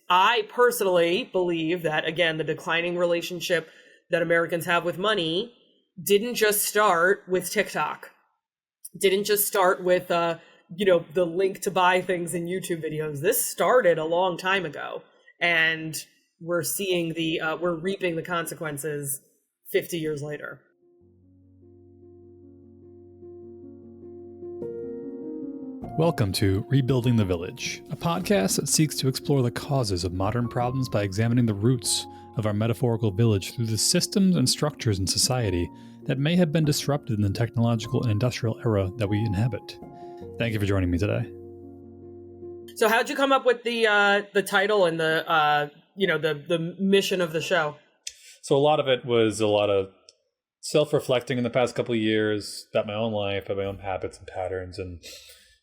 I personally believe that, again, the declining relationship that Americans have with money didn't just start with TikTok, didn't just start with, the link to buy things in YouTube videos. This started a long time ago, and we're seeing we're reaping the consequences 50 years later. Welcome to Rebuilding the Village, a podcast that seeks to explore the causes of modern problems by examining the roots of our metaphorical village through the systems and structures in society that may have been disrupted in the technological and industrial era that we inhabit. Thank you for joining me today. So how'd you come up with the title and the mission of the show? So a lot of it was a lot of self-reflecting in the past couple of years about my own life, about my own habits and patterns, and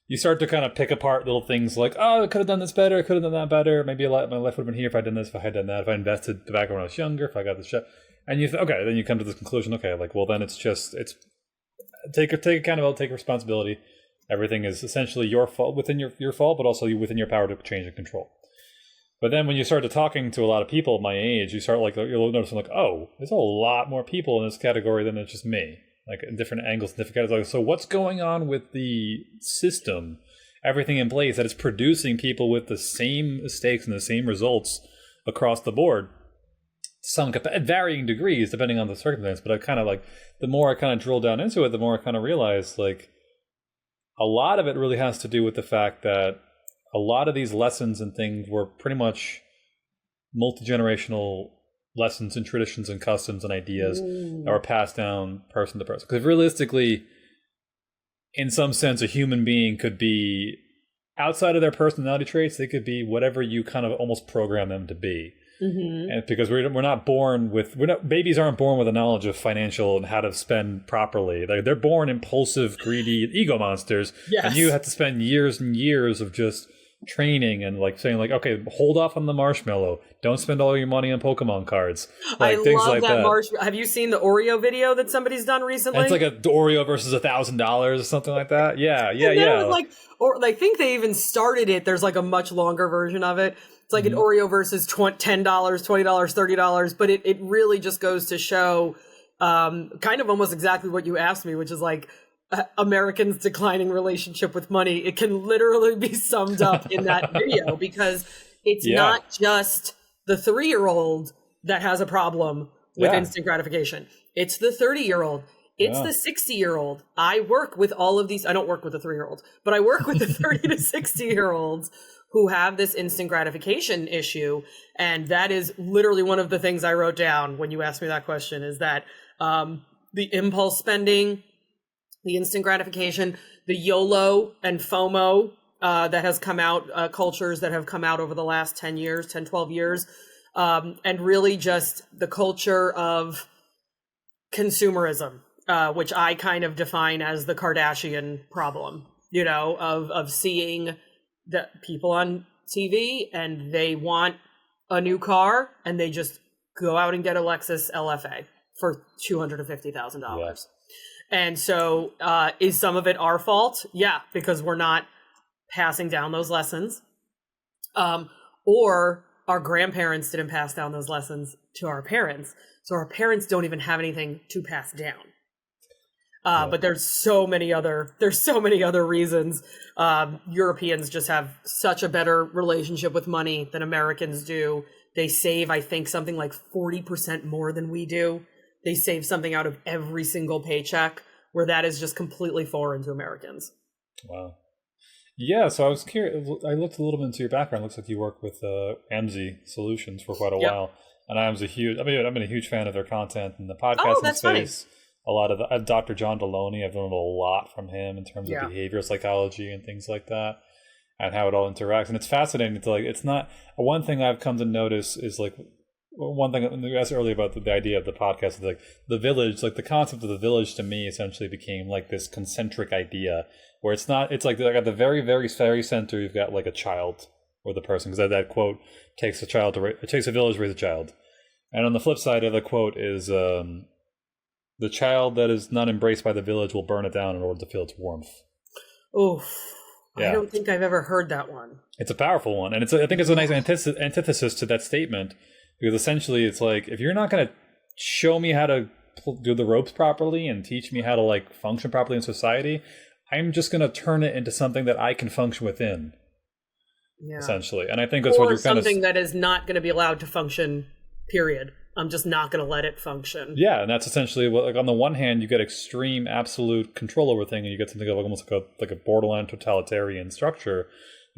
you start to kind of pick apart little things like, oh, I could have done this better, I could have done that better, maybe my life would have been here if I'd done this, if I had done that, if I invested back when I was younger, if I got this shit. And then you come to this conclusion, okay, like, well, then it's take accountability, take responsibility. Everything is essentially your fault, within your fault, but also within your power to change and control. But then when you start talking to a lot of people my age, you'll notice, like, oh, there's a lot more people in this category than it's just me. Like in different angles, different categories. So what's going on with the system, everything in place that is producing people with the same mistakes and the same results across the board, at varying degrees depending on the circumstance. But the more I kind of drill down into it, the more I kind of realize, like, a lot of it really has to do with the fact that a lot of these lessons and things were pretty much multi-generational lessons and traditions and customs and ideas that were passed down person to person. Because realistically, in some sense, a human being could be, outside of their personality traits, they could be whatever you kind of almost program them to be. Mm-hmm. And because babies aren't born with a knowledge of financial and how to spend properly. They're born impulsive, greedy ego monsters. Yes. And you have to spend years and years of just training and like saying, like, okay, hold off on the marshmallow, don't spend all your money on Pokemon cards, like I things love like that. Marshmallow. Have you seen the Oreo video that somebody's done recently? And it's like a Oreo versus $1,000 or something like that. Yeah. Or I think they even started it. There's like a much longer version of it. It's like an Oreo versus $10, $20, $30, but it really just goes to show kind of almost exactly what you asked me, which is like, Americans' declining relationship with money. It can literally be summed up in that video, because it's not just the 3-year-old that has a problem with instant gratification. It's the 30-year-old. It's the 60-year-old. I work with all of these. I don't work with the 3-year-olds, but I work with the 30 to 60-year-olds who have this instant gratification issue. And that is literally one of the things I wrote down when you asked me that question, is that the impulse spending, the instant gratification, the YOLO and FOMO that has come out, cultures that have come out over the last 10, 12 years, and really just the culture of consumerism, which I kind of define as the Kardashian problem, of seeing the people on TV and they want a new car and they just go out and get a Lexus LFA for $250,000. Yeah. And so is some of it our fault? Yeah, because we're not passing down those lessons. Or our grandparents didn't pass down those lessons to our parents. So our parents don't even have anything to pass down. But there's so many other reasons. Europeans just have such a better relationship with money than Americans do. They save, I think, something like 40% more than we do. They save something out of every single paycheck, where that is just completely foreign to Americans. Wow. Yeah, so I was curious. I looked a little bit into your background. It looks like you worked with Ramsey Solutions for quite a while. And I've been a huge fan of their content in the podcasting space. Funny. A lot of Dr. John Deloney, I've learned a lot from him in terms of behavioral psychology and things like that, and how it all interacts. And it's fascinating to, like, it's not, one thing I've come to notice is, like, one thing you asked earlier about the idea of the podcast, like the village, like the concept of the village to me essentially became like this concentric idea where it's like at the very, very, very center, you've got like a child or the person, because that quote takes a village to raise a child. And on the flip side of the quote is the child that is not embraced by the village will burn it down in order to feel its warmth. Oof. I don't think I've ever heard that one. It's a powerful one. And I think it's a nice antithesis to that statement, because essentially it's like, if you're not going to show me how to do the ropes properly and teach me how to like function properly in society, I'm just going to turn it into something that I can function within. Yeah. Essentially. And I think that's what you're kind of... something that is not going to be allowed to function, period. I'm just not going to let it function. Yeah, and that's essentially what, like, on the one hand, you get extreme, absolute control over things, and you get something like almost like a borderline totalitarian structure.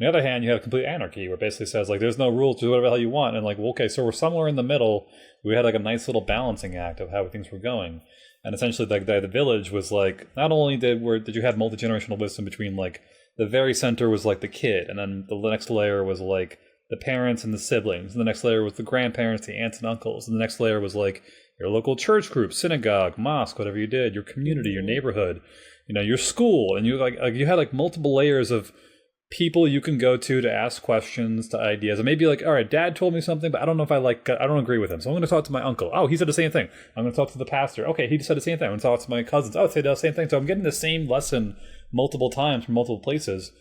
On the other hand, you have complete anarchy, where it basically says, like, there's no rules, do whatever the hell you want. And like, well, okay, so we're somewhere in the middle. We had like a nice little balancing act of how things were going. And essentially, like, the village was like, not only did you have multi-generational wisdom between, like, the very center was like the kid, and then the next layer was like the parents and the siblings, and the next layer was the grandparents, the aunts and uncles, and the next layer was like your local church group, synagogue, mosque, whatever you did, your community, your neighborhood, your school, and you you had like multiple layers of people you can go to ask questions, to ideas, and maybe like, all right, Dad told me something, but I don't know if I don't agree with him, so I'm going to talk to my uncle. Oh, he said the same thing. I'm going to talk to the pastor. Okay, he said the same thing. I'm going to talk to my cousins. Oh, they said the same thing. So I'm getting the same lesson multiple times from multiple places.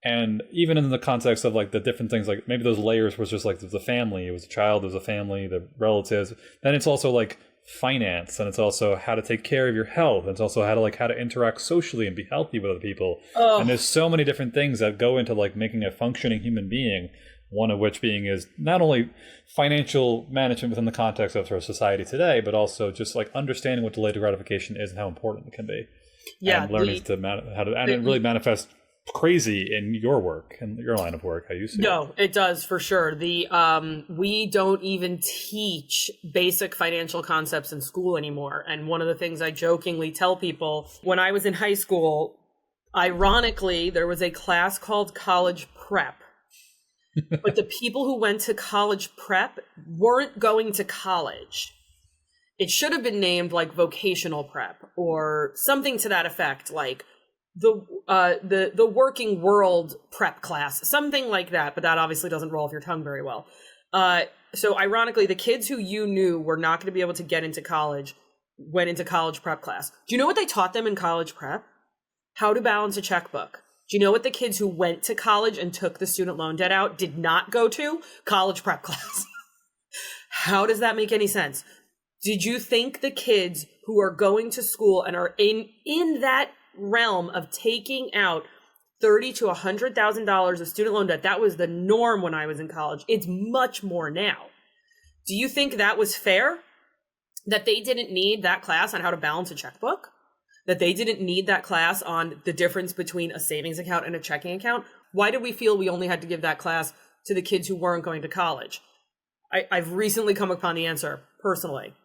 And even in the context of like the different things, like maybe those layers was just like the family, it was a child, there's a family, the relatives. Then it's also like finance, and it's also how to take care of your health, and it's also how to interact socially and be healthy with other people. And there's so many different things that go into like making a functioning human being, one of which being is not only financial management within the context of our society today, but also just like understanding what delayed gratification is and how important it can be. Yeah, and learning it really manifests crazy in your work and your line of work, how you see it. No, it does for sure. We don't even teach basic financial concepts in school anymore. And one of the things I jokingly tell people, when I was in high school, ironically, there was a class called college prep. But the people who went to college prep weren't going to college. It should have been named like vocational prep or something to that effect, like the working world prep class, something like that. But that obviously doesn't roll off your tongue very well. So ironically, the kids who you knew were not going to be able to get into college went into college prep class. Do you know what they taught them in college prep? How to balance a checkbook. Do you know what the kids who went to college and took the student loan debt out did not go to? College prep class. How does that make any sense? Did you think the kids who are going to school and are in that realm of taking out $30,000 to $100,000 of student loan debt, that was the norm when I was in college. It's much more now. Do you think that was fair? That they didn't need that class on how to balance a checkbook? That they didn't need that class on the difference between a savings account and a checking account? Why did we feel we only had to give that class to the kids who weren't going to college? I've recently come upon the answer, personally.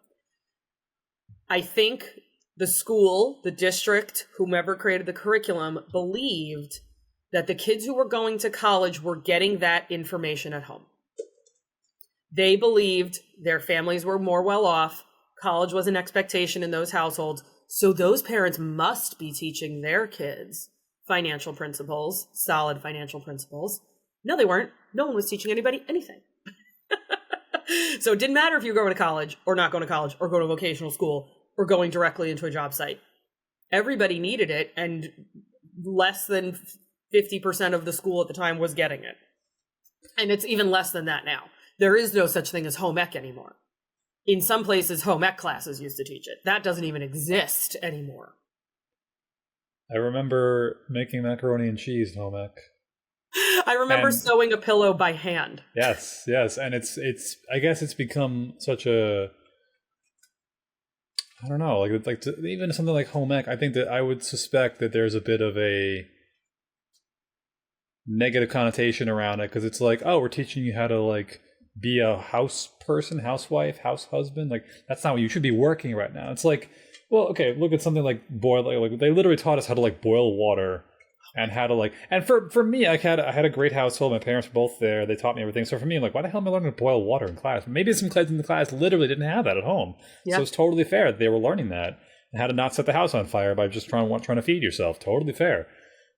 I think the school, the district, whomever created the curriculum, believed that the kids who were going to college were getting that information at home. They believed their families were more well off. College was an expectation in those households. So those parents must be teaching their kids financial principles, solid financial principles. No, they weren't. No one was teaching anybody anything. So it didn't matter if you were going to college or not going to college or go to vocational school or going directly into a job site. Everybody needed it, and less than 50% of the school at the time was getting it. And it's even less than that now. There is no such thing as home ec anymore. In some places, home ec classes used to teach it. That doesn't even exist anymore. I remember making macaroni and cheese in home ec. I remember sewing a pillow by hand. Yes. And it's I guess it's become such a, I don't know, even something like home ec, I think that I would suspect that there's a bit of a negative connotation around it, because it's like, oh, we're teaching you how to like be a house person, housewife, house husband. Like, that's not what you should be working right now. It's like, well, okay, look at something like like they literally taught us how to like boil water and how to like, and for me, I had a great household. My parents were both there. They taught me everything. So for me, I'm like, why the hell am I learning to boil water in class? Maybe some kids in the class literally didn't have that at home. Yep. So it's totally fair that they were learning that, and how to not set the house on fire by just trying to feed yourself. Totally fair.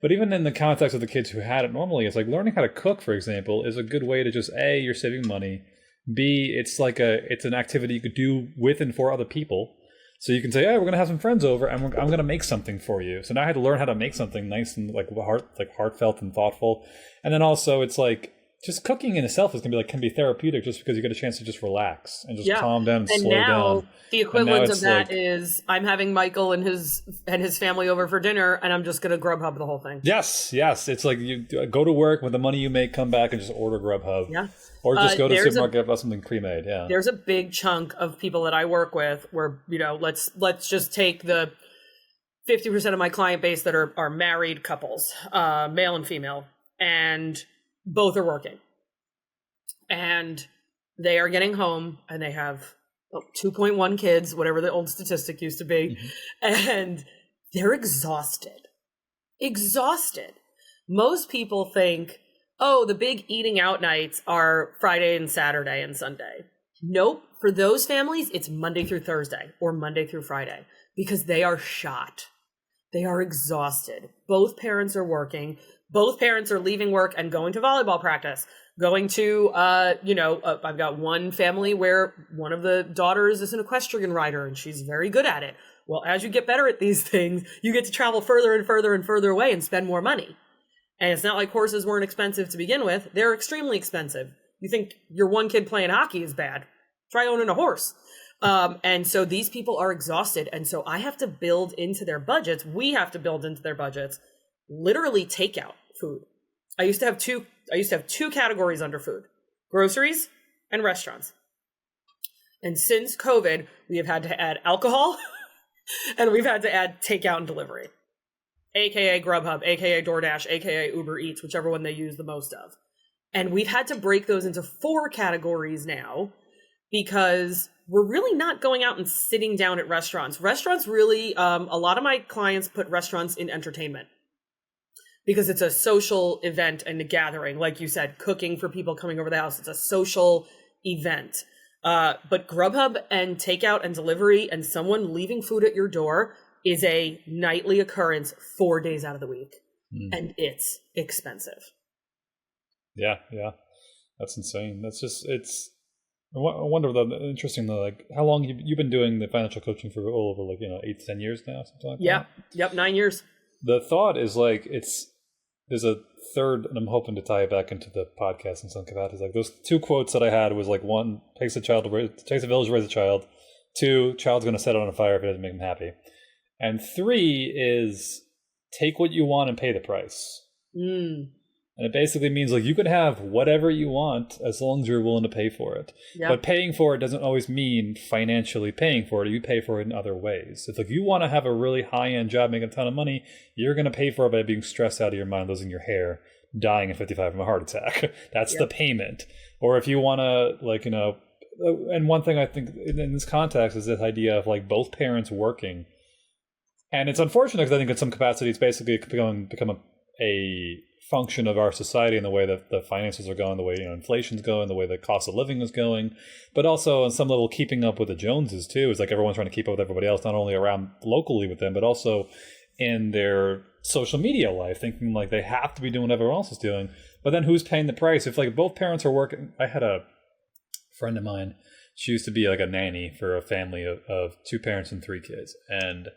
But even in the context of the kids who had it normally, it's like learning how to cook, for example, is a good way to just, A, you're saving money. B, it's an activity you could do with and for other people. So you can say, hey, we're going to have some friends over and I'm going to make something for you. So now I had to learn how to make something nice and like heartfelt and thoughtful. And then also it's like, just cooking in itself can be therapeutic just because you get a chance to just relax and just calm down and slow down. The equivalent of that is I'm having Michael and his family over for dinner and I'm just going to Grubhub the whole thing. Yes. It's like you go to work with the money you make, come back and just order Grubhub. Yeah. Or just go to the supermarket and buy something pre-made. Yeah. There's a big chunk of people that I work with where, let's just take the 50% of my client base that are married couples, male and female, and both are working. And they are getting home and they have 2.1 kids, whatever the old statistic used to be. Mm-hmm. And they're exhausted. Most people think, the big eating out nights are Friday and Saturday and Sunday. Nope. For those families, it's Monday through Thursday or Monday through Friday because they are shot. They are exhausted. Both parents are working. Both parents are leaving work and going to volleyball practice. Going to, I've got one family where one of the daughters is an equestrian rider and she's very good at it. Well, as you get better at these things, you get to travel further and further and further away and spend more money. And it's not like horses weren't expensive to begin with. They're extremely expensive. You think your one kid playing hockey is bad? Try owning a horse. And so these people are exhausted. And so I have to build into their budgets. We have to build into their budgets, literally takeout food. I used to have two categories under food: groceries and restaurants. And since COVID, we have had to add alcohol and we've had to add takeout and delivery, AKA Grubhub, AKA DoorDash, AKA Uber Eats, whichever one they use the most of. And we've had to break those into 4 categories now because we're really not going out and sitting down at restaurants. Restaurants really, a lot of my clients put restaurants in entertainment, because it's a social event and a gathering. Like you said, cooking for people coming over the house. It's a social event. But Grubhub and takeout and delivery and someone leaving food at your door is a nightly occurrence 4 days out of the week. And it's expensive. Yeah. That's insane. I wonder, interesting though, like how long you've been doing the financial coaching for all over 8 to 10 years now, something like that? Yep, 9 years. The thought is there's a third, and I'm hoping to tie it back into the podcast in some capacity. Like those 2 quotes that I had was like, 1, takes a village to raise a child. 2, child's going to set it on fire if it doesn't make him happy. And 3 is take what you want and pay the price. And it basically means like you could have whatever you want as long as you're willing to pay for it. Yep. But paying for it doesn't always mean financially paying for it. You pay for it in other ways. It's like you want to have a really high-end job, make a ton of money, you're going to pay for it by being stressed out of your mind, losing your hair, dying at 55 from a heart attack. That's the payment. Or if you want to, and one thing I think in this context is this idea of like both parents working. And it's unfortunate because I think in some capacity it's basically become a function of our society and the way that the finances are going, the way inflation's going, the way the cost of living is going, but also on some level keeping up with the Joneses too. Is like everyone's trying to keep up with everybody else, not only around locally with them, but also in their social media life, thinking like they have to be doing what everyone else is doing. But then who's paying the price? If like both parents are working, I had a friend of mine, she used to be like a nanny for a family of 2 parents and 3 kids, and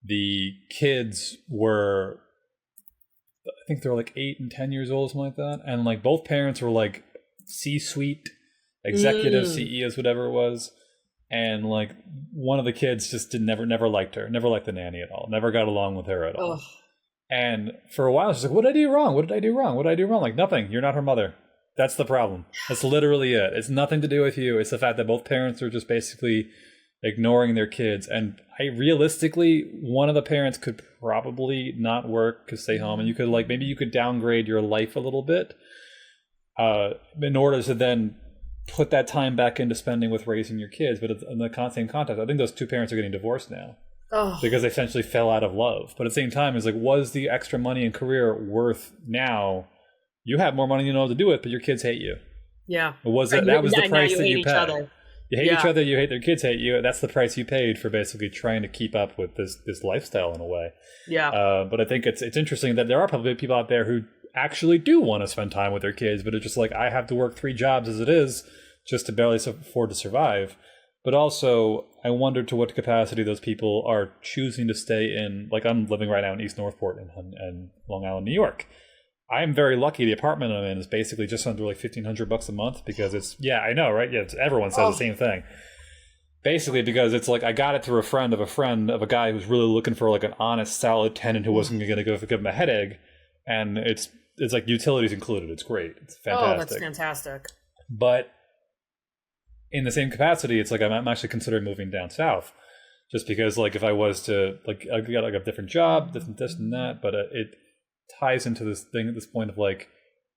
the kids were, I think they were like 8 and 10 years old, something like that. And like both parents were like C-suite executives, CEOs, whatever it was. And like one of the kids just never liked her, never liked the nanny at all, never got along with her at all. Ugh. And for a while she's like, what did I do wrong? What did I do wrong? What did I do wrong? Like, nothing. You're not her mother. That's the problem. That's literally it. It's nothing to do with you. It's the fact that both parents are just basically ignoring their kids. And realistically, one of the parents could probably not work, could stay home, and you could maybe you could downgrade your life a little bit in order to then put that time back into spending with raising your kids. But in the same context, I think those 2 parents are getting divorced now because they essentially fell out of love. But at the same time, it's like, was the extra money and career worth now? You have more money, you know what to do with, but your kids hate you. Yeah. That was the price that you paid. You hate each other, you hate their kids hate you. That's the price you paid for basically trying to keep up with this lifestyle in a way. Yeah. But I think it's interesting that there are probably people out there who actually do want to spend time with their kids, but it's just like, I have to work 3 jobs as it is just to barely afford to survive. But also, I wonder to what capacity those people are choosing to stay in. Like, I'm living right now in East Northport in Long Island, New York. I'm very lucky. The apartment I'm in is basically just under like $1,500 a month because it's, yeah, I know, right? Yeah, everyone says the same thing. Basically, because it's like I got it through a friend of a guy who's really looking for like an honest, solid tenant who wasn't going to give him a headache, and it's like utilities included. It's great. It's fantastic. Oh, that's fantastic. But in the same capacity, it's like I'm actually considering moving down south, just because like if I was to like I got like a different job, different this and that, but it ties into this thing at this point of like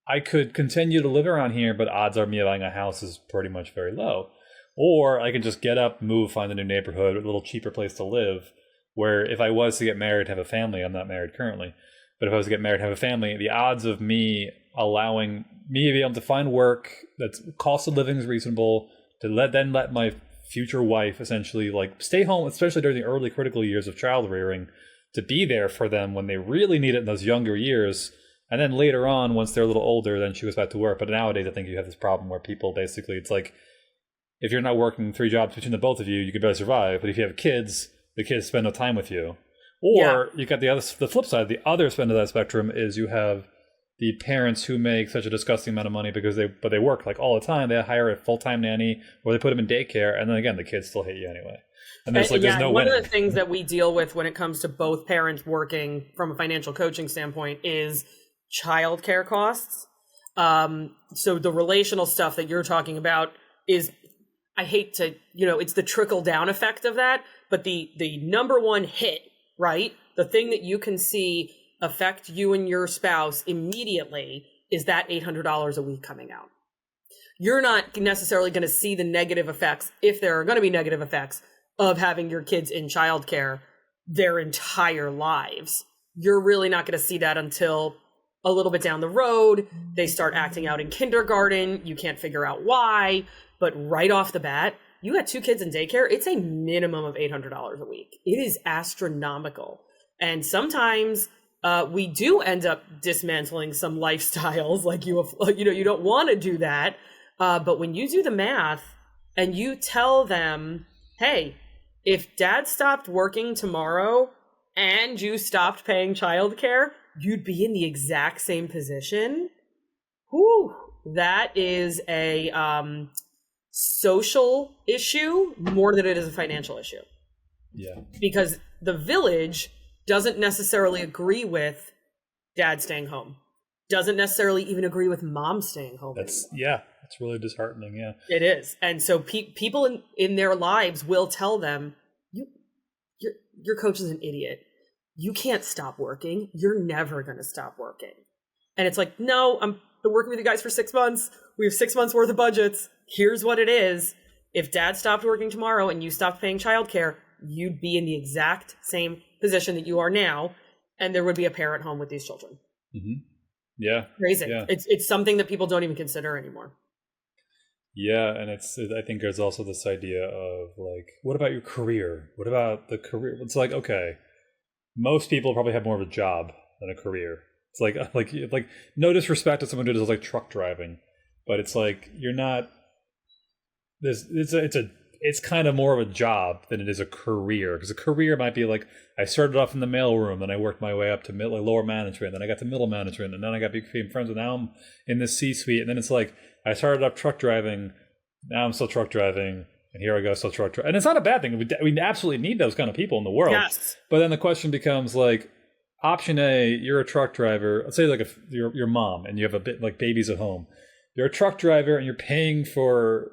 I could continue to live around here, but odds are me buying a house is pretty much very low. Or I can just get up, move, find a new neighborhood, a little cheaper place to live, where if I was to get married, have a family, I'm not married currently, but if I was to get married, have a family, the odds of me allowing me to be able to find work that's cost of living is reasonable, to let my future wife essentially like stay home, especially during the early critical years of child rearing, to be there for them when they really need it in those younger years. And then later on, once they're a little older, then she goes back to work. But nowadays, I think you have this problem where people basically, it's like, if you're not working 3 jobs between the both of you, you can barely survive. But if you have kids, the kids spend no time with you. Or you got the flip side. The other end of that spectrum is you have the parents who make such a disgusting amount of money because they work like all the time. They hire a full-time nanny or they put them in daycare, and then again the kids still hate you anyway. And there's there's no winning. One of the things that we deal with when it comes to both parents working from a financial coaching standpoint is childcare costs. So the relational stuff that you're talking about is, I hate to, it's the trickle down effect of that, but the number one hit, right? The thing that you can see affect you and your spouse immediately is that $800 a week coming out. You're not necessarily going to see the negative effects, if there are going to be negative effects, of having your kids in childcare their entire lives. You're really not going to see that until a little bit down the road. They start acting out in kindergarten. You can't figure out why. But right off the bat, you got 2 kids in daycare, it's a minimum of $800 a week. It is astronomical. And sometimes we do end up dismantling some lifestyles. Like you don't want to do that. But when you do the math and you tell them, hey, if dad stopped working tomorrow and you stopped paying childcare, you'd be in the exact same position. Whew, that is a social issue more than it is a financial issue. Yeah. Because the village doesn't necessarily agree with dad staying home. Doesn't necessarily even agree with mom staying home. It's really disheartening. Yeah, it is. And so people in their lives will tell them, your coach is an idiot. You can't stop working. You're never going to stop working. And it's like, no, I've been working with you guys for 6 months. We have 6 months worth of budgets. Here's what it is. If dad stopped working tomorrow and you stopped paying childcare, you'd be in the exact same position that you are now. And there would be a parent home with these children. Mm-hmm. Yeah. Crazy. Yeah. It's something that people don't even consider anymore. Yeah. And I think there's also this idea of like, what about your career? What about the career? It's like, okay, most people probably have more of a job than a career. It's like no disrespect to someone who does like truck driving, but it's like, you're not, it's kind of more of a job than it is a career, because a career might be like, I started off in the mailroom, then I worked my way up to lower management, then I got to middle management, and then I got became friends, and now I'm in this C-suite. And then it's like, I started up truck driving, now I'm still truck driving, and here I go, still truck driving. And it's not a bad thing. We absolutely need those kind of people in the world. Yes. But then the question becomes like, option A, you're a truck driver. Let's say like if you're your mom and you have a bit like babies at home. You're a truck driver and you're paying for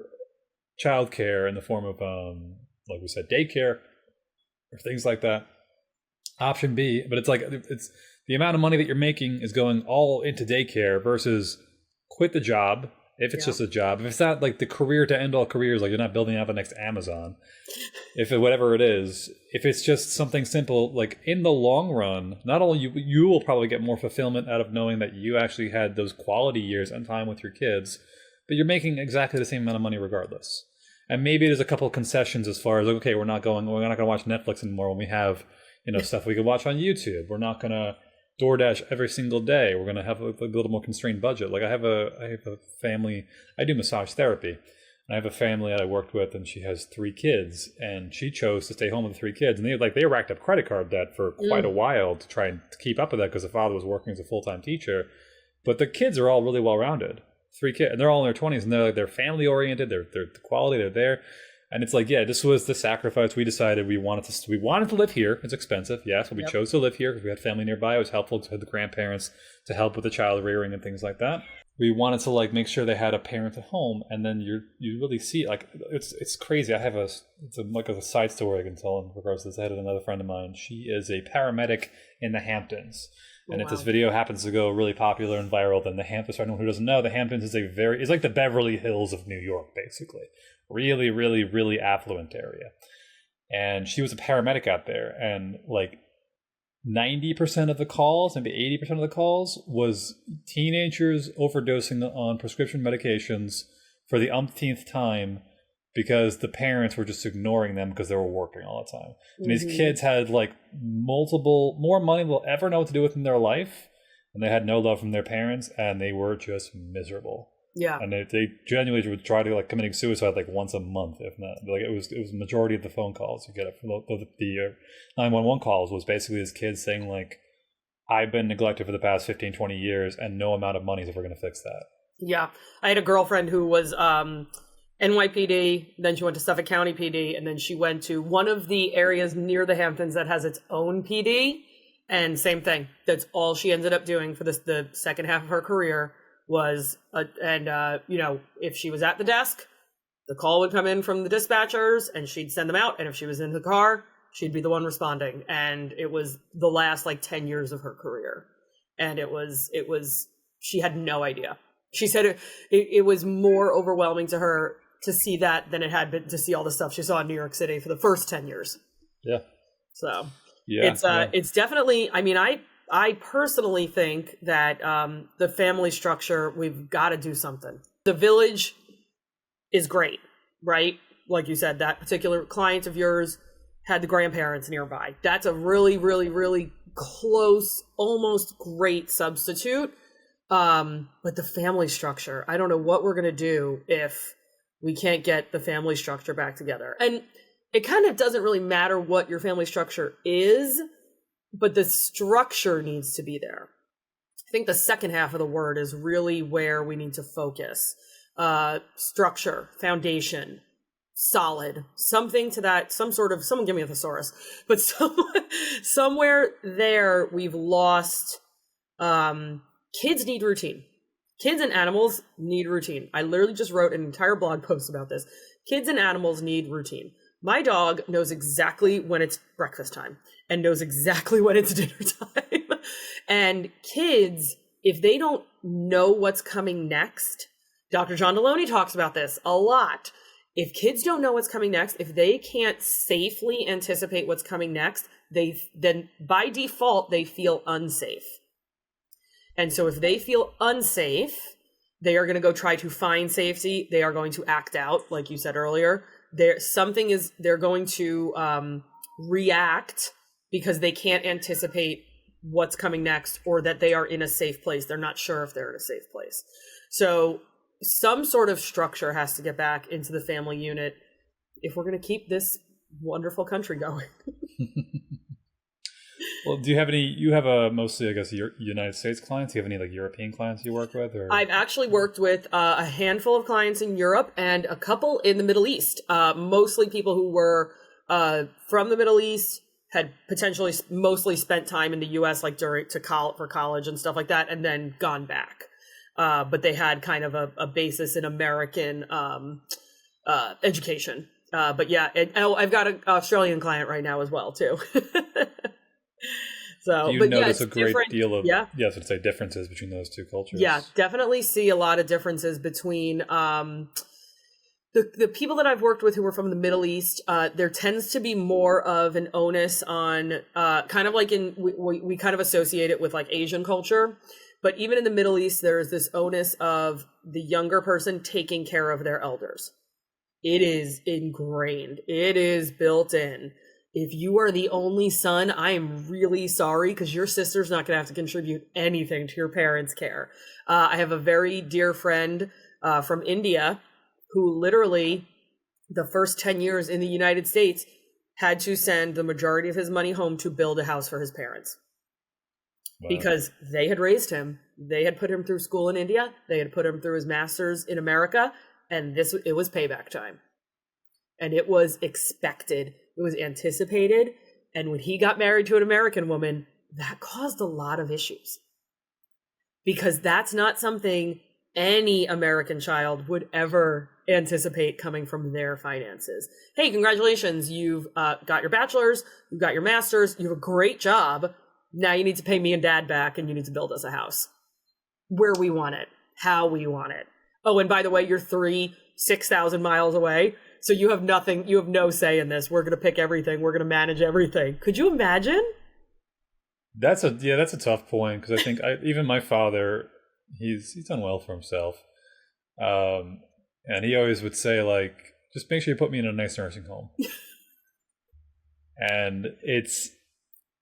childcare in the form of, like we said, daycare or things like that. Option B, but it's like it's the amount of money that you're making is going all into daycare versus quit the job if it's just a job. If it's not like the career to end all careers, like you're not building out the next Amazon. Whatever it is, if it's just something simple, like in the long run, not only you will probably get more fulfillment out of knowing that you actually had those quality years and time with your kids, but you're making exactly the same amount of money regardless. And maybe there's a couple of concessions as far as like, okay, we're not going to watch Netflix anymore when we have, stuff we can watch on YouTube. We're not going to DoorDash every single day. We're going to have a little more constrained budget. Like I have a family, I do massage therapy. And I have a family that I worked with, and she has 3 kids, and she chose to stay home with the 3 kids. And they racked up credit card debt for quite a while to try and keep up with that because the father was working as a full-time teacher. But the kids are all really well-rounded. 3 kids, and they're all in their 20s, and they're family oriented. They're quality. They're there, and it's like, yeah, this was the sacrifice we decided we wanted to live here. It's expensive, yes, but we chose to live here because we had family nearby. It was helpful to the grandparents to help with the child rearing and things like that. We wanted to make sure they had a parent at home, and then you really see it's crazy. I have a side story I can tell in regards to this. I had another friend of mine. She is a paramedic in the Hamptons. And if this video happens to go really popular and viral, then the Hamptons, for anyone who doesn't know, the Hamptons is it's like the Beverly Hills of New York, basically. Really, really, really affluent area. And she was a paramedic out there, and 90% of the calls, maybe 80% of the calls, was teenagers overdosing on prescription medications for the umpteenth time because the parents were just ignoring them because they were working all the time. And these kids had more money than they'll ever know what to do with in their life, and they had no love from their parents, and they were just miserable. Yeah. And they genuinely would try to committing suicide once a month, if not. It was the majority of the phone calls you get from the 911 calls was basically these kids saying I've been neglected for the past 15, 20 years, and no amount of money is ever going to fix that. Yeah. I had a girlfriend who was NYPD, then she went to Suffolk County PD, and then she went to one of the areas near the Hamptons that has its own PD, and same thing. That's all she ended up doing for the second half of her career was, if she was at the desk, the call would come in from the dispatchers, and she'd send them out, and if she was in the car, she'd be the one responding, and it was the last 10 years of her career, and it was she had no idea. She said it was more overwhelming to her to see that than it had been to see all the stuff she saw in New York City for the first 10 years. Yeah. So it's definitely, I personally think that the family structure, we've got to do something. The village is great, right? Like you said, that particular client of yours had the grandparents nearby. That's a really, really, really close, almost great substitute. But the family structure, I don't know what we're going to do if we can't get the family structure back together. And it kind of doesn't really matter what your family structure is, but the structure needs to be there. I think the second half of the word is really where we need to focus. Structure, foundation, solid, something to that, someone give me a thesaurus, but somewhere there we've lost, kids need routine. Kids and animals need routine. I literally just wrote an entire blog post about this. Kids and animals need routine. My dog knows exactly when it's breakfast time and knows exactly when it's dinner time. And kids, if they don't know what's coming next, Dr. John Deloney talks about this a lot. If kids don't know what's coming next, if they can't safely anticipate what's coming next, then by default, they feel unsafe. And so if they feel unsafe, they are going to go try to find safety. They are going to act out, like you said earlier. They're going to react because they can't anticipate what's coming next or that they are in a safe place. They're not sure if they're in a safe place. So some sort of structure has to get back into the family unit if we're going to keep this wonderful country going. Well, do you have any, you have mostly, I guess, United States clients? Do you have any European clients you work with? Or? I've actually worked with a handful of clients in Europe and a couple in the Middle East. Mostly people who were from the Middle East, had potentially mostly spent time in the U.S. for college and stuff like that, and then gone back. But they had kind of a basis in American education. But yeah, I've got an Australian client right now as well too. So, do you notice a great deal of differences between those two cultures? Yeah, definitely see a lot of differences between the people that I've worked with who were from the Middle East. There tends to be more of an onus on kind of like we kind of associate it with Asian culture. But even in the Middle East, there is this onus of the younger person taking care of their elders. It is ingrained. It is built in. If you are the only son, I am really sorry because your sister's not going to have to contribute anything to your parents' care. I have a very dear friend from India who literally the first 10 years in the United States had to send the majority of his money home to build a house for his parents. Wow. Because they had raised him. They had put him through school in India. They had put him through his master's in America. And it was payback time. And it was expected. It was anticipated. And when he got married to an American woman, that caused a lot of issues. Because that's not something any American child would ever anticipate coming from their finances. Hey, congratulations. You've got your bachelor's, you've got your master's, you have a great job. Now you need to pay me and dad back and you need to build us a house. Where we want it, how we want it. Oh, and by the way, you're 6,000 miles away. So you have nothing, you have no say in this. We're going to pick everything. We're going to manage everything. Could you imagine? That's a tough point, because I think even my father, he's done well for himself. And he always would say, like, just make sure you put me in a nice nursing home. And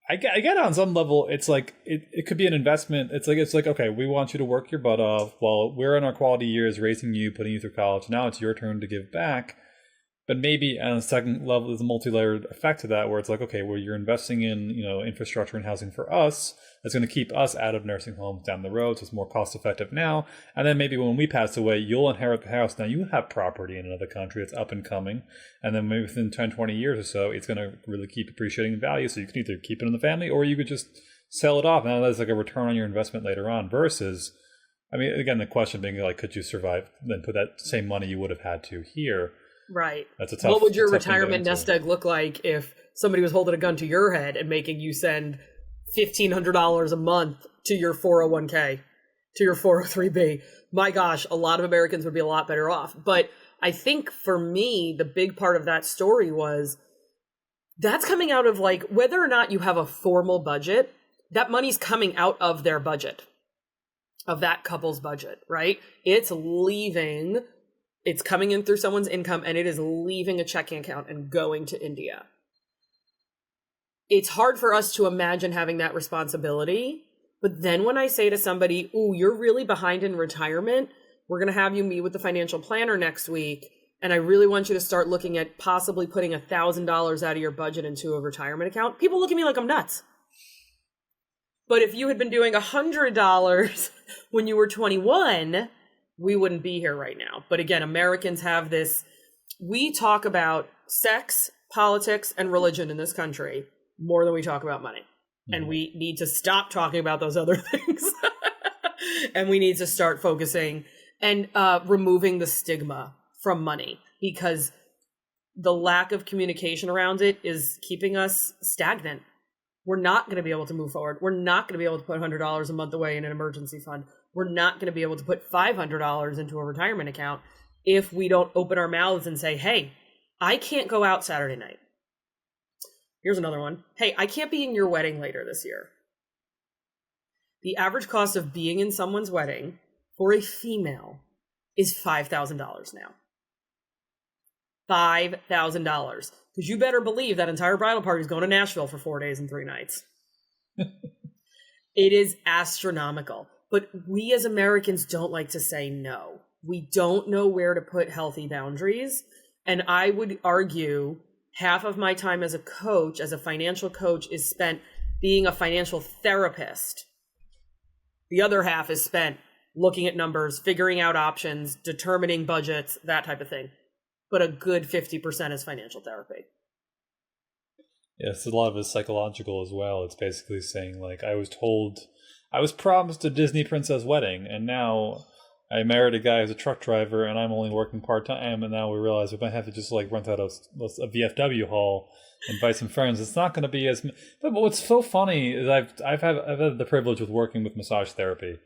I get it on some level. It's like, it could be an investment. It's like, okay, we want you to work your butt off while we're in our quality years, raising you, putting you through college. Now it's your turn to give back. But maybe on a second level, there's a multi-layered effect to that, where it's like, okay, well, you're investing in, infrastructure and housing for us. That's going to keep us out of nursing homes down the road. So it's more cost effective now. And then maybe when we pass away, you'll inherit the house. Now you have property in another country that's up and coming. And then maybe within 10, 20 years or so, it's going to really keep appreciating in value. So you can either keep it in the family, or you could just sell it off. Now that's like a return on your investment later on, versus, I mean, again, the question being like, could you survive, then put that same money you would have had to here? Right. That's a tough. What would your retirement nest egg look like if somebody was holding a gun to your head and making you send $1,500 a month to your 401k, to your 403b? My gosh, a lot of Americans would be a lot better off. But I think for me, the big part of that story was that's coming out of, like, whether or not you have a formal budget, that money's coming out of their budget, of that couple's budget, right? It's coming in through someone's income, and it is leaving a checking account and going to India. It's hard for us to imagine having that responsibility. But then when I say to somebody, ooh, you're really behind in retirement, we're going to have you meet with the financial planner next week, and I really want you to start looking at possibly putting $1,000 out of your budget into a retirement account, people look at me like I'm nuts. But if you had been doing $100 when you were 21, we wouldn't be here right now. But again, Americans have this, we talk about sex, politics, and religion in this country more than we talk about money. Mm-hmm. And we need to stop talking about those other things. And we need to start focusing and removing the stigma from money, because the lack of communication around it is keeping us stagnant. We're not going to be able to move forward. We're not going to be able to put $100 a month away in an emergency fund. We're not going to be able to put $500 into a retirement account if we don't open our mouths and say, hey, I can't go out Saturday night. Here's another one. Hey, I can't be in your wedding later this year. The average cost of being in someone's wedding for a female is $5,000 now. $5,000. Because you better believe that entire bridal party is going to Nashville for 4 days and 3 nights. It is astronomical. But we as Americans don't like to say no. We don't know where to put healthy boundaries. And I would argue half of my time as a coach, as a financial coach, is spent being a financial therapist. The other half is spent looking at numbers, figuring out options, determining budgets, that type of thing. But a good 50% is financial therapy. Yes, a lot of it is psychological as well. It's basically saying, like, I was promised a Disney princess wedding, and now I married a guy who's a truck driver, and I'm only working part-time, and now we realize we might have to just, like, rent out a VFW hall, invite some friends. It's not going to be as... But what's so funny is I've had the privilege of working with massage therapy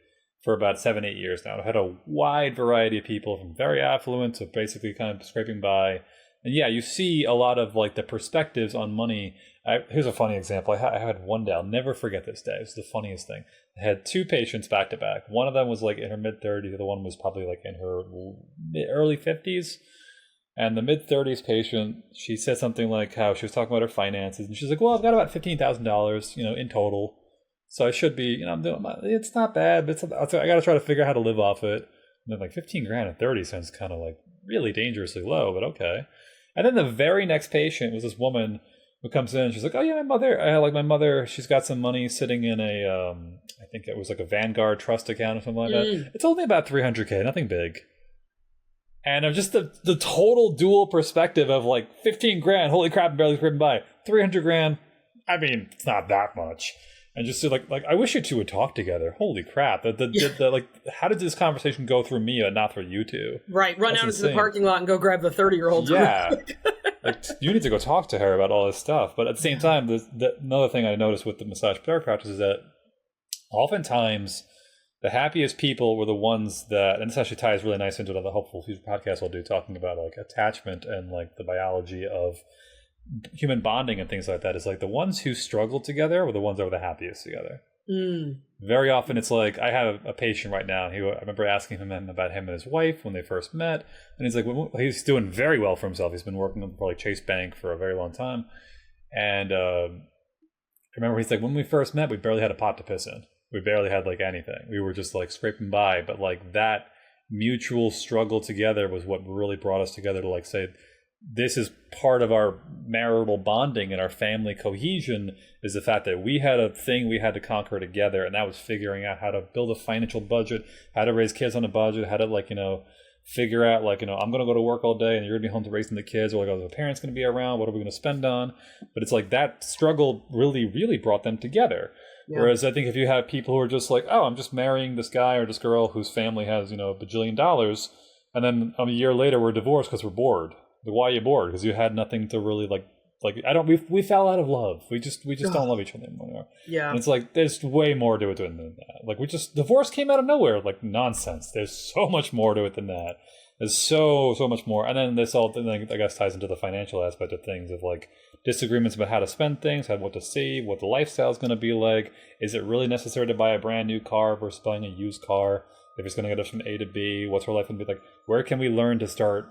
for about 7-8 years now. I've had a wide variety of people, from very affluent to basically kind of scraping by. And yeah, you see a lot of, like, the perspectives on money. Here's a funny example. I had one day. I'll never forget this day. It was the funniest thing. I had 2 patients back to back. One of them was, like, in her mid-30s. The other one was probably, like, in her early 50s. And the mid-30s patient, she said something like how she was talking about her finances. And she's like, well, I've got about $15,000, in total. So I should be, I'm doing it's not bad, but I got to try to figure out how to live off it. And then, like, 15 grand at 30 sounds kind of like really dangerously low, but okay. And then the very next patient was this woman who comes in and she's like, oh yeah, my mother, she's got some money sitting in a, I think it was like a Vanguard trust account or something like that. It's only about 300K, nothing big. And of just the total dual perspective of like 15 grand, holy crap, I'm barely scraping by. 300 grand, I mean, it's not that much. And just like I wish you two would talk together. Holy crap! The like, how did this conversation go through me and not through you two? Right, run out into the parking lot and go grab the 30-year-old. Yeah, like you need to go talk to her about all this stuff. But at the same time, another thing I noticed with the massage therapy practice is that oftentimes the happiest people were the ones that, and this actually ties really nice into the hopeful future podcast I'll do, talking about like attachment and like the biology of human bonding and things like that, is like the ones who struggled together were the ones that were the happiest together. Very often it's like, I have a patient right now, I remember asking him about him and his wife when they first met, and he's like, he's doing very well for himself. He's been working for like Chase Bank for a very long time, and I remember he's like, when we first met, we barely had a pot to piss in. We barely had like anything. We were just like scraping by, but like that mutual struggle together was what really brought us together to like say, this is part of our marital bonding and our family cohesion, is the fact that we had a thing we had to conquer together, and that was figuring out how to build a financial budget, how to raise kids on a budget, how to like, figure out like, I'm going to go to work all day and you're going to be home to raising the kids, or like, are the parents going to be around? What are we going to spend on? But it's like that struggle really, really brought them together. Yeah. Whereas I think if you have people who are just like, oh, I'm just marrying this guy or this girl whose family has, a bajillion dollars, and then a year later we're divorced because we're bored. Why are you bored? Because you had nothing to really like we fell out of love. We just don't love each other anymore. Yeah. And it's like there's way more to it than that. Like divorce came out of nowhere, like nonsense. There's so much more to it than that. There's so much more. And then this all I guess ties into the financial aspect of things, of like disagreements about how to spend things, what to see, what the lifestyle is going to be like. Is it really necessary to buy a brand new car versus buying a used car? If it's going to get us from A to B, what's our life going to be like? Where can we learn to start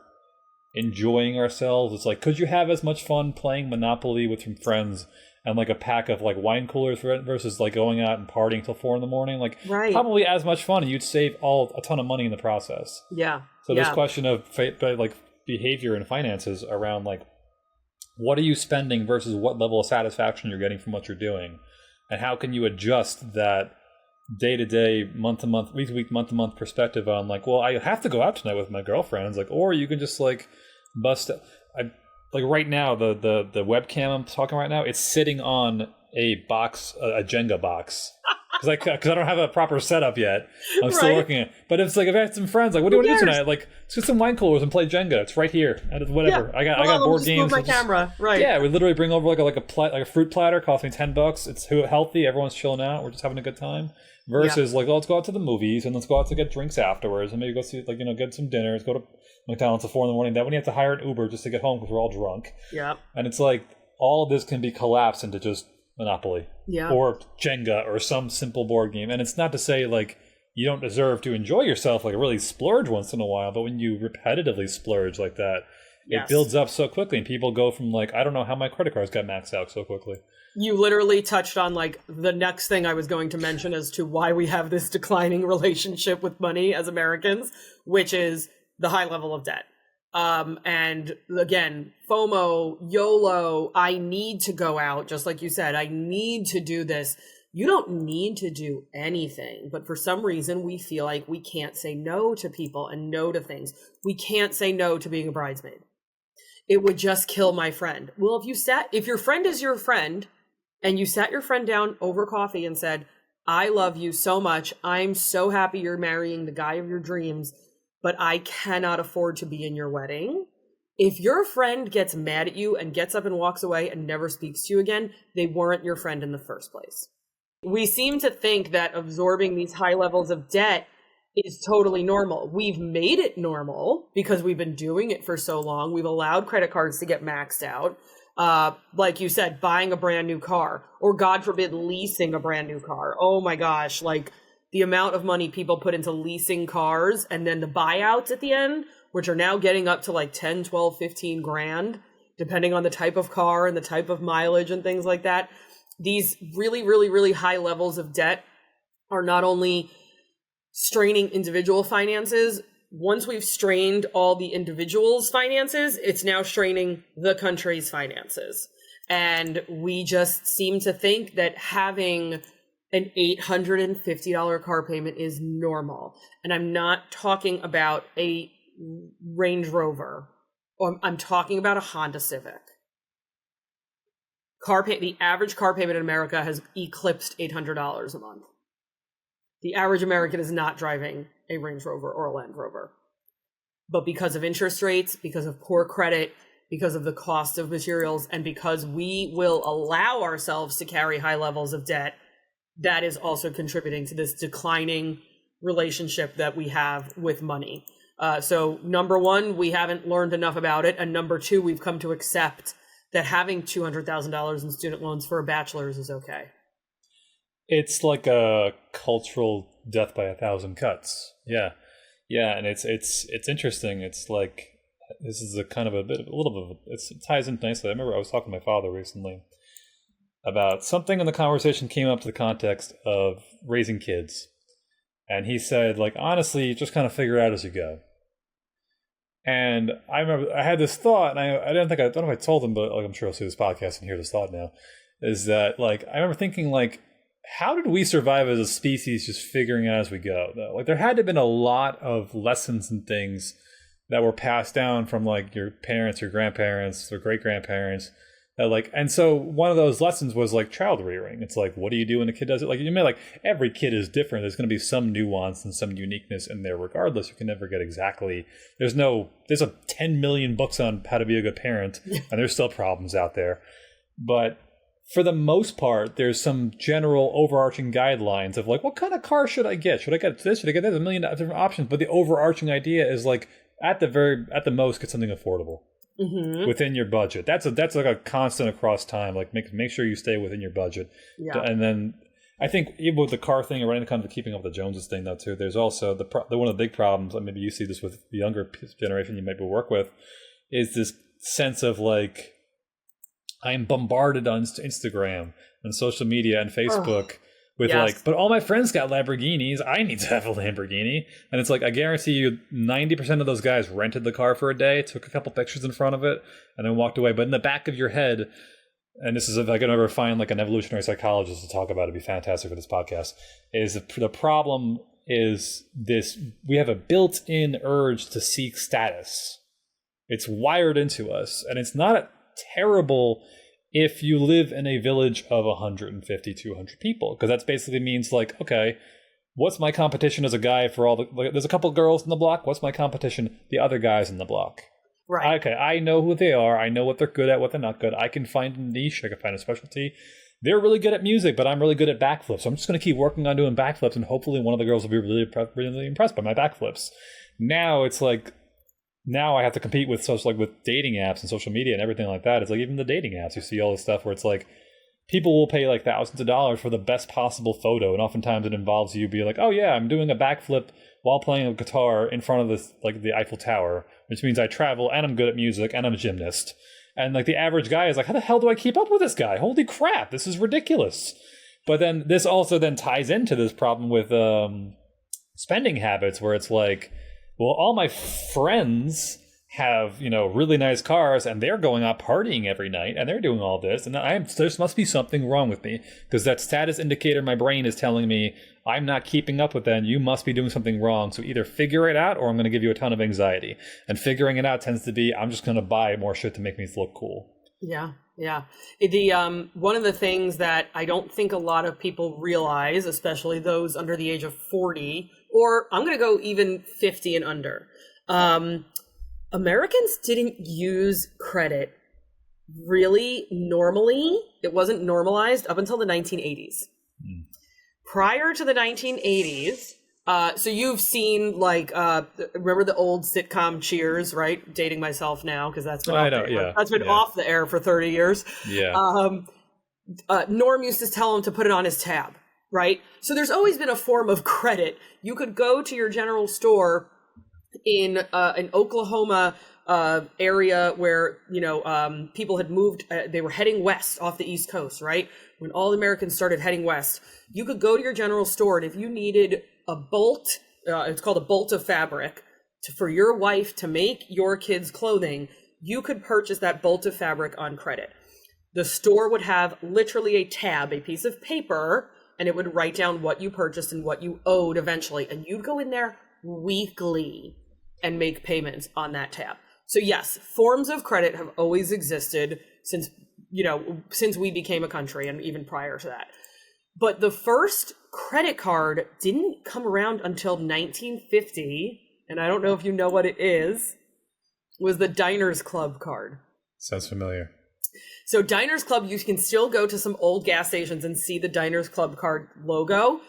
enjoying ourselves? It's like, could you have as much fun playing Monopoly with some friends and like a pack of like wine coolers versus like going out and partying till 4 a.m? Like, right. Probably as much fun, and you'd save a ton of money in the process. Yeah. So this question of like behavior and finances around like, what are you spending versus what level of satisfaction you're getting from what you're doing, and how can you adjust that day-to-day, month-to-month, week-to-week, month-to-month perspective on like, well, I have to go out tonight with my girlfriends, like, or you can just like bust. Like right now, the webcam I'm talking right now, it's sitting on a box, a Jenga box, because I don't have a proper setup yet. I'm still working it. But it's like, if I had some friends, like, what do you want to do tonight? Like, let's get some wine coolers and play Jenga. It's right here. Whatever. Yeah. I got board games. Move my camera. Right. Yeah, we literally bring over like a fruit platter. Cost me $10. It's healthy. Everyone's chilling out. We're just having a good time. Versus like, let's go out to the movies and let's go out to get drinks afterwards and maybe go see, like, get some dinners, go to McDonald's at 4 a.m. That when you have to hire an Uber just to get home because we're all drunk. Yeah. And it's like, all of this can be collapsed into just Monopoly. Yeah. Or Jenga or some simple board game. And it's not to say like you don't deserve to enjoy yourself, like really splurge once in a while, but when you repetitively splurge like that, it builds up so quickly, and people go from like, I don't know how my credit cards got maxed out so quickly. You literally touched on like the next thing I was going to mention as to why we have this declining relationship with money as Americans, which is the high level of debt. And again, FOMO, YOLO, I need to go out, just like you said, I need to do this. You don't need to do anything, but for some reason we feel like we can't say no to people and no to things. We can't say no to being a bridesmaid. It would just kill my friend. Well, if your friend is your friend and you sat your friend down over coffee and said, I love you so much. I'm so happy you're marrying the guy of your dreams, but I cannot afford to be in your wedding. If your friend gets mad at you and gets up and walks away and never speaks to you again, they weren't your friend in the first place. We seem to think that absorbing these high levels of debt is totally normal. We've made it normal because we've been doing it for so long. We've allowed credit cards to get maxed out. Like you said, buying a brand new car, or God forbid, leasing a brand new car. Oh my gosh, like the amount of money people put into leasing cars, and then the buyouts at the end, which are now getting up to like 10, 12, 15 grand, depending on the type of car and the type of mileage and things like that. These really, really, really high levels of debt are not only straining individual finances, once we've strained all the individuals' finances, it's now straining the country's finances. And we just seem to think that having an $850 car payment is normal. And I'm not talking about a Range Rover, or I'm talking about a Honda Civic. The average car payment in America has eclipsed $800 a month. The average American is not driving a Range Rover or a Land Rover. But because of interest rates, because of poor credit, because of the cost of materials, and because we will allow ourselves to carry high levels of debt, that is also contributing to this declining relationship that we have with money. So number one, we haven't learned enough about it. And number two, we've come to accept that having $200,000 in student loans for a bachelor's is okay. It's like a cultural death by 1,000 cuts. Yeah. And it's interesting. It's like, this is a kind of it ties in nicely. I remember I was talking to my father recently about something, and the conversation came up to the context of raising kids. And he said, like, honestly, you just kind of figure it out as you go. And I remember I had this thought, and I don't know if I told him, but like, I'm sure he'll see this podcast and hear this thought now, is that, like, I remember thinking, like, how did we survive as a species just figuring it out as we go, though? Like, there had to have been a lot of lessons and things that were passed down from, like, your parents, your grandparents, or great-grandparents. That, like, and so one of those lessons was, like, child rearing. It's like, what do you do when a kid does it? Like, you mean, like, every kid is different. There's going to be some nuance and some uniqueness in there regardless. You can never get exactly... There's a 10 million books on how to be a good parent, and there's still problems out there. But for the most part, there's some general overarching guidelines of, like, what kind of car should I get? Should I get this? Should I get that? There's a million different options. But the overarching idea is, like, at the most, get something affordable. Mm-hmm. Within your budget. That's like a constant across time. Like, make sure you stay within your budget. Yeah. And then I think even with the car thing, or running kind of the keeping up with the Joneses thing, though, too. There's also one of the big problems. Maybe you see this with the younger generation you maybe work with, is this sense of, like, I'm bombarded on Instagram and social media and Facebook. With like, but all my friends got Lamborghinis. I need to have a Lamborghini. And it's like, I guarantee you 90% of those guys rented the car for a day, took a couple pictures in front of it, and then walked away. But in the back of your head, and this is, if I can ever find like an evolutionary psychologist to talk about, it'd be fantastic for this podcast, is the problem is this: we have a built-in urge to seek status. It's wired into us, and it's not terrible if you live in a village of 150, 200 people, because that basically means, like, okay, what's my competition as a guy for all the, like, there's a couple girls in the block, what's my competition? The other guys in the block. Right. Okay, I know who they are, I know what they're good at, what they're not good. I can find a niche, I can find a specialty. They're really good at music, but I'm really good at backflips. So I'm just going to keep working on doing backflips, and hopefully one of the girls will be really impressed by my backflips. Now it's like, now I have to compete with with dating apps and social media and everything like that. It's like, even the dating apps, you see all this stuff where it's like, people will pay like thousands of dollars for the best possible photo, and oftentimes it involves you being like, oh yeah, I'm doing a backflip while playing a guitar in front of this, like, the Eiffel Tower, which means I travel and I'm good at music and I'm a gymnast. And like, the average guy is like, how the hell do I keep up with this guy? Holy crap, this is ridiculous. But then this also then ties into this problem with spending habits, where it's like, well, all my friends have, really nice cars, and they're going out partying every night, and they're doing all this, and there must be something wrong with me, because that status indicator in my brain is telling me I'm not keeping up with them. You must be doing something wrong. So either figure it out, or I'm going to give you a ton of anxiety. And figuring it out tends to be, I'm just going to buy more shit to make me look cool. Yeah. The one of the things that I don't think a lot of people realize, especially those under the age of 40, or I'm going to go even 50 and under, Americans didn't use credit really normally. It wasn't normalized up until the 1980s. Prior to the 1980s, so you've seen, like, remember the old sitcom Cheers, right? Dating myself now, because that's been off the air for 30 years. Yeah. Norm used to tell him to put it on his tab, right? So there's always been a form of credit. You could go to your general store in an Oklahoma area where, people had moved, they were heading west off the East Coast, right? When all Americans started heading west, you could go to your general store, and if you needed a bolt, it's called a bolt of fabric, for your wife to make your kids' clothing, you could purchase that bolt of fabric on credit. The store would have literally a tab, a piece of paper, and it would write down what you purchased and what you owed eventually. And you'd go in there weekly and make payments on that tab. So yes, forms of credit have always existed since we became a country and even prior to that. But the first credit card didn't come around until 1950, and I don't know if you know what it is, was the Diners Club card. Sounds familiar. So Diners Club, you can still go to some old gas stations and see the Diners Club card logo.